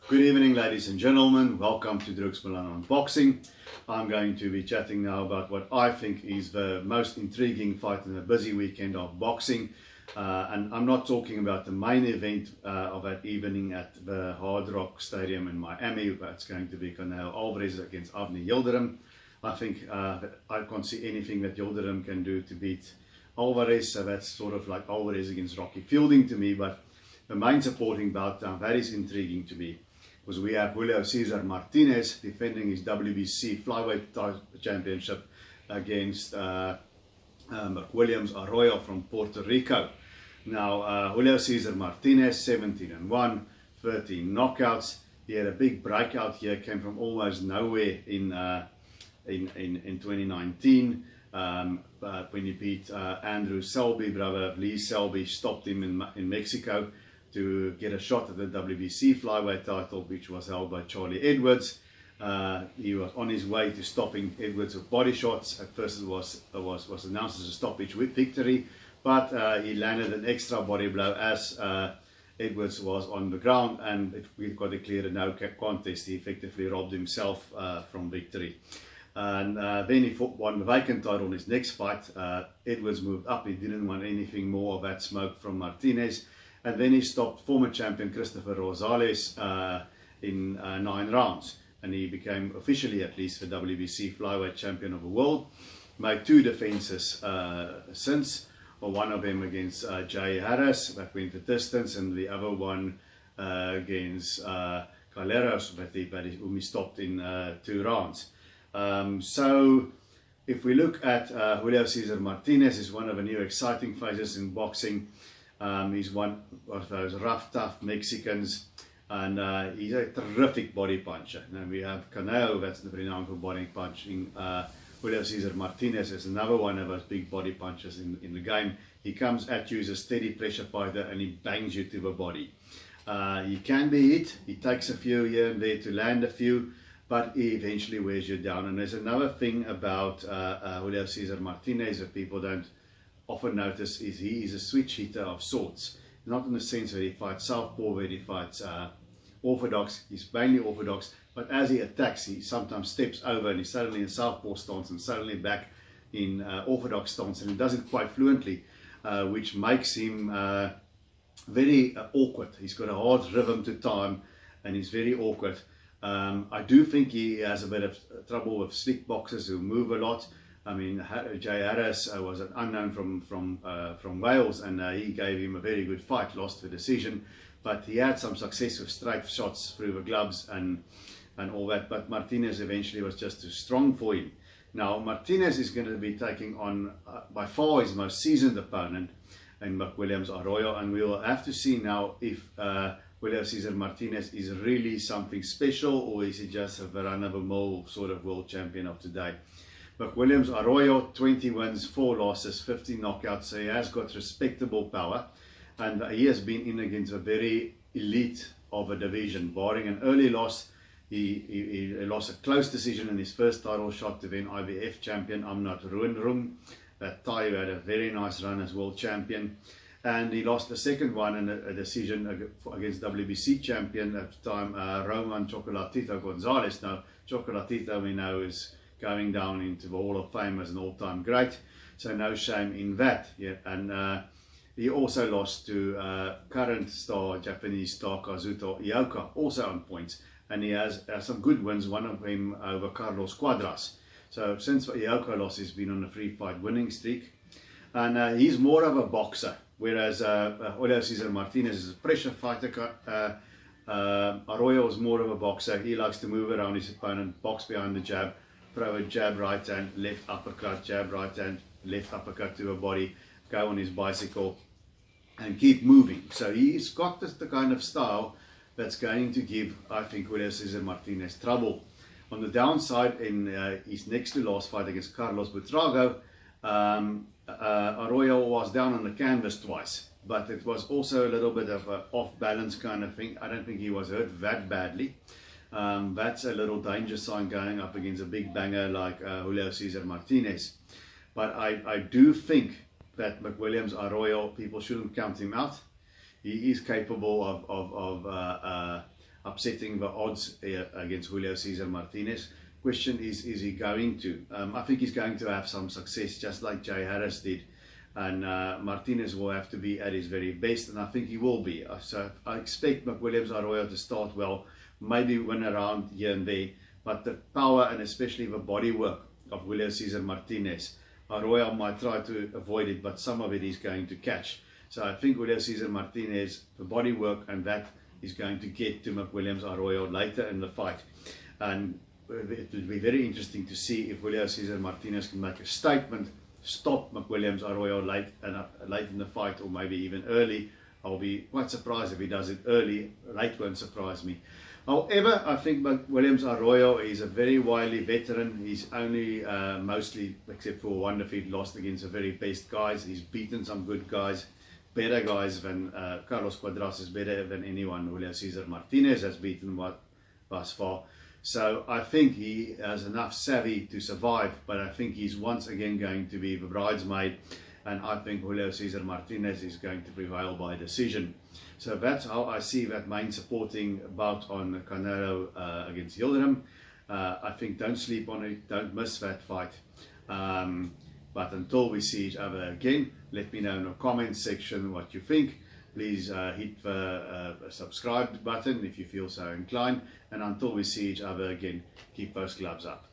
Good evening, ladies and gentlemen. Welcome to Drugs Milan Unboxing. I'm going to be chatting now about what I think is the most intriguing fight in a busy weekend of boxing. And I'm not talking about the main event of that evening at the Hard Rock Stadium in Miami, but it's going to be Canelo Alvarez against Avni Yildirim. I think I can't see anything that Yildirim can do to beat Alvarez, so that's sort of like Alvarez against Rocky Fielding to me. But the main supporting bout, that is intriguing to me, because we have Julio Cesar Martinez defending his WBC flyweight championship against McWilliams Arroyo from Puerto Rico. Now, Julio Cesar Martinez, 17-1, 13 knockouts. He had a big breakout here, came from almost nowhere in 2019 when he beat Andrew Selby, brother of Lee Selby, stopped him in Mexico to get a shot at the WBC flyweight title, which was held by Charlie Edwards. He was on his way to stopping Edwards with body shots. At first it was announced as a stoppage with victory, but he landed an extra body blow as Edwards was on the ground, and we got declared a no contest. He effectively robbed himself from victory. And then he won the vacant title in his next fight. Edwards moved up. He didn't want anything more of that smoke from Martinez. And then he stopped former champion Christopher Rosales in 9 rounds. And he became officially, at least, the WBC flyweight champion of the world. Made 2 defenses since. One of them against Jay Harris, that went the distance, and the other one against Calleros, whom he stopped in 2 rounds. So if we look at Julio Cesar Martinez, is one of the new exciting faces in boxing. He's one of those rough, tough Mexicans, and he's a terrific body puncher. Now we have Canelo, that's the renowned for body punching. Julio Cesar Martinez is another one of those big body punchers in the game. He comes at you as a steady pressure fighter, and he bangs you to the body. He can be hit. He takes a few here and there to land a few, but he eventually wears you down. And there's another thing about Julio Cesar Martinez that people don't often notice, is he is a switch hitter of sorts. Not in the sense that he fights southpaw, where he fights orthodox. He's mainly orthodox, but as he attacks, he sometimes steps over and he's suddenly in southpaw stance and suddenly back in orthodox stance, and he does it quite fluently, which makes him very awkward. He's got a hard rhythm to time, and he's very awkward. I do think he has a bit of trouble with slick boxers who move a lot. I mean, Jay Harris was an unknown from Wales, and he gave him a very good fight, lost the decision, but he had some success with straight shots through the gloves and all that. But Martinez eventually was just too strong for him. Now Martinez is going to be taking on by far his most seasoned opponent in McWilliams Arroyo, and we will have to see now if Julio Cesar Martinez is really something special, or is he just a run-of-the-mill sort of world champion of today. McWilliams Arroyo, 20 wins, 4 losses, 50 knockouts, so he has got respectable power, and he has been in against a very elite of a division. Barring an early loss, he lost a close decision in his first title shot to win IBF champion Amnat Ruenrum. That Thai had a very nice run as world champion, and he lost the second one in a decision against WBC champion at the time, Roman Chocolatito Gonzalez. Now Chocolatito, we know, is going down into the Hall of Fame as an all-time great, so no shame in that. Yeah. And he also lost to current star, Japanese star Kazuto Ioka, also on points, and he has some good wins, one of them over Carlos Cuadras. So since Ioka lost, he's been on a 3-fight winning streak, and he's more of a boxer, whereas Julio Cesar Martinez is a pressure fighter. Arroyo is more of a boxer. He likes to move around his opponent, box behind the jab, throw a jab right hand, left uppercut, jab right hand, left uppercut to the body, go on his bicycle and keep moving. So he's got the kind of style that's going to give, I think, Julio Cesar Martinez trouble. On the downside, in his next to last fight against Carlos Buitrago, Arroyo was down on the canvas twice, but it was also a little bit of an off-balance kind of thing. I don't think he was hurt that badly. That's a little danger sign going up against a big banger like Julio Cesar Martinez. But I do think that McWilliams Arroyo, people shouldn't count him out. He is capable upsetting the odds against Julio Cesar Martinez. Question is he going to? I think he's going to have some success, just like Jay Harris did. And Martinez will have to be at his very best, and I think he will be. So I expect McWilliams Arroyo to start well, maybe win around here and there, but the power and especially the body work of Julio Cesar Martinez, Arroyo might try to avoid it, but some of it he's going to catch. So I think Julio Cesar Martinez, the body work, and that is going to get to McWilliams Arroyo later in the fight. And it will be very interesting to see if Julio Cesar Martinez can make a statement, stop McWilliams Arroyo late in the fight, or maybe even early. I'll be quite surprised if he does it early. Late won't surprise me. However, I think McWilliams Arroyo is a very wily veteran. He's only mostly, except for one defeat, lost against the very best guys. He's beaten some good guys, better guys than Carlos Cuadras is better than anyone Julio Cesar Martinez has beaten thus far. So I think he has enough savvy to survive, but I think he's once again going to be the bridesmaid, and I think Julio Cesar Martinez is going to prevail by decision. So that's how I see that main supporting bout on Canelo against Yildirim. I think don't sleep on it, don't miss that fight. But until we see each other again, let me know in the comments section what you think. Please hit the subscribe button if you feel so inclined. And until we see each other again, keep those gloves up.